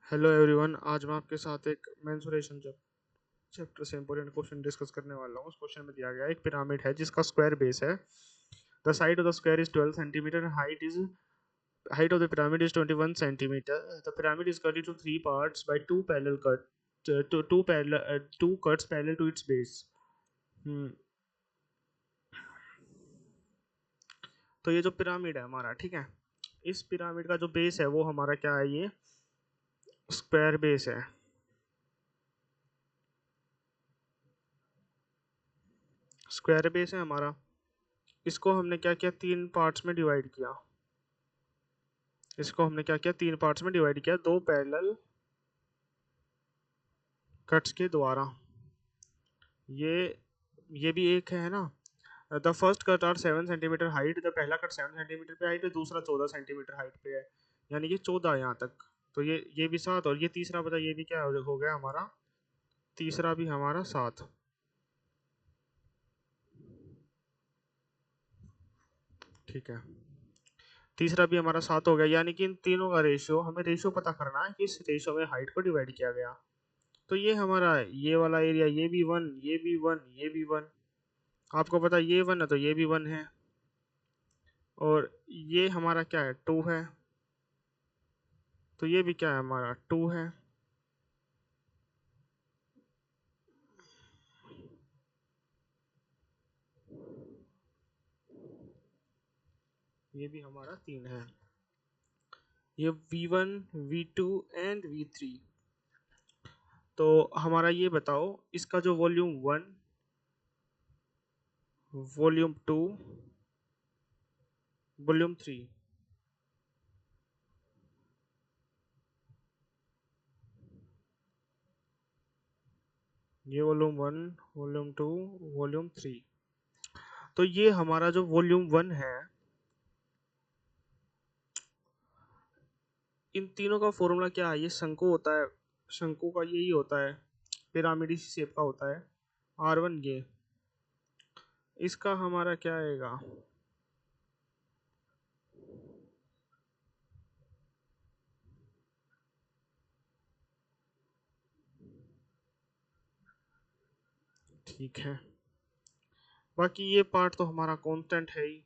Hello everyone. आज मैं आपके साथ एक मेंसुरेशन चैप्टर से इंपॉर्टेंट क्वेश्चन डिस्कस करने वाला हूँ। उस क्वेश्चन में दिया गया है एक पिरामिड है जिसका स्क्वायर बेस है। The side of the square is 12 centimetre, height of the pyramid is 21 centimetre. The pyramid is cut into three parts by two parallel cut two cuts parallel to its base. तो ये जो pyramid है हमारा, ठीक है, इस pyramid का जो बेस है वो हमारा क्या है, ये स्क्वायर बेस है। स्क्वायर बेस है हमारा। इसको हमने क्या किया, तीन पार्ट्स में डिवाइड किया। इसको हमने क्या किया, तीन पार्ट्स में डिवाइड किया दो पैरेलल कट्स के द्वारा। ये ये भी एक है ना। The first cut are 7 centimetre height. The पहला कट 7 सेंटीमीटर पे हाइट है, दूसरा 14 सेंटीमीटर हाइट पे है, यानी कि 14 यहाँ तक। तो ये भी 7, और ये तीसरा बता, ये भी क्या हो गया हमारा, तीसरा भी हमारा 7। ठीक है, तीसरा भी हमारा 7 हो गया, यानी कि इन तीनों का रेशियो, हमें रेशियो पता करना है कि इस रेशियो में हाइट को डिवाइड किया गया। तो ये हमारा ये वाला एरिया, ये भी 1, ये भी 1, ये भी 1। आपको पता है ये 1 है तो ये भी 1 है, और ये हमारा क्या है, 2 है, तो ये भी क्या है हमारा, 2 है। ये भी हमारा 3 है। ये V1, V2 एंड V3। तो हमारा ये बताओ, इसका जो वॉल्यूम 1, वॉल्यूम 2, वॉल्यूम 3, ये वॉल्यूम 1, वॉल्यूम 2, वॉल्यूम 3। तो ये हमारा जो वॉल्यूम 1 है, इन तीनों का फॉर्मूला क्या है, ये शंकु होता है, शंकु का यही होता है, पिरामिडी शेप का होता है, R1। ये इसका हमारा क्या आएगा, ठीक है। बाकी ये पार्ट तो हमारा कांस्टेंट है ही।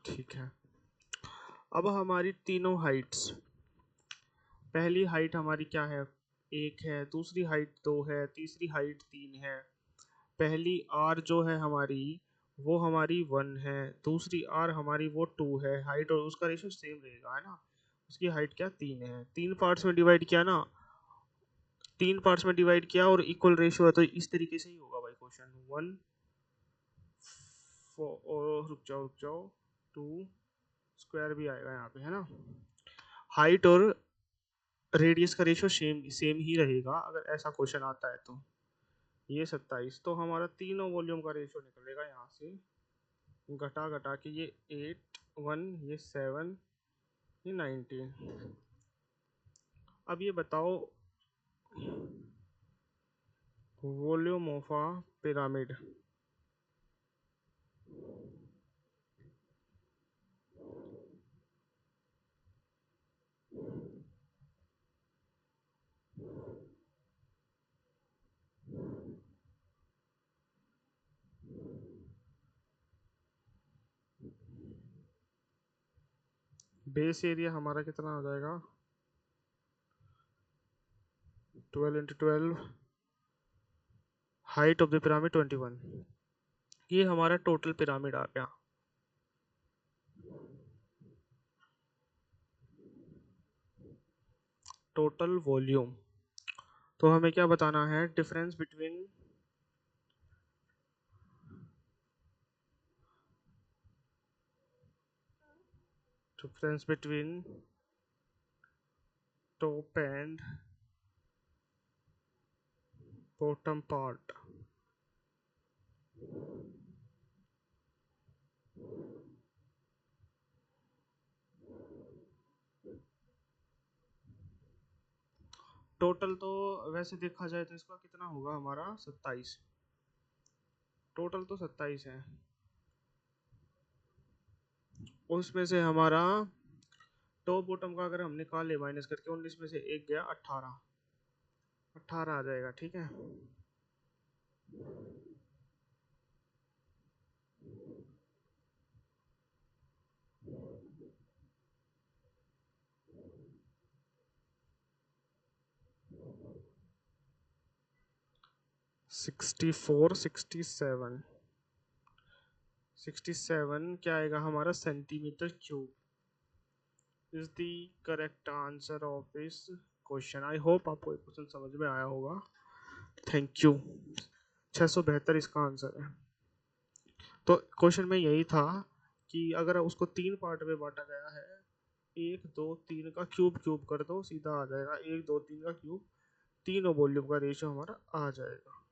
ठीक है, अब हमारी तीनों हाइट्स, पहली हाइट हमारी क्या है, 1 है, दूसरी हाइट 2 है, तीसरी हाइट 3 है। पहली आर जो है हमारी, वो हमारी 1 है, दूसरी आर हमारी वो 2 है, हाइट और उसका रेशियो सेम रहेगा, है ना। उसकी हाइट क्या, 3 है। तीन पार्ट्स में डिवाइड किया ना, तीन पार्ट्स में डिवाइड किया और इक्वल रेशियो है, तो इस तरीके से ही होगा भाई क्वेश्चन। 1 रुक जाओ 2 स्क्वायर भी आएगा यहाँ पे, है ना। हाइट और रेडियस का रेशियो सेम सेम ही रहेगा अगर ऐसा क्वेश्चन आता है तो। ये 27, तो हमारा तीनों वॉल्यूम का रेशियो निकलेगा यहाँ से, घटा घटा के, ये 8, 1, ये 7, ये 19। अब ये बताओ, volume of a pyramid, base area हमारा कितना हो जाएगा, 12 × 12, हाइट ऑफ द पिरामिड 21। ये हमारा टोटल पिरामिड आ गया। टोटल वॉल्यूम, तो हमें क्या बताना है, difference between top and bottom part. Total तो वैसे देखा जाए तो इसका कितना होगा हमारा 27। टोटल तो 27 है, उसमें से हमारा टॉप बॉटम का अगर हम निकाले माइनस करके 19 में से एक गया 18, 18 आ जाएगा। ठीक है, 64 67 67 क्या आएगा हमारा centimetre cube is the correct answer of this question. I hope आपको ये क्वेश्चन समझ में आया होगा। Thank you. 672 इसका आंसर है। तो क्वेश्चन में यही था कि अगर उसको 3 पार्ट में बांटा गया है, 1 2 3 का क्यूब क्यूब कर दो सीधा आ जाएगा 1 2 3 का क्यूब, तीनों वॉल्यूम का रेशियो हमारा आ जाएगा।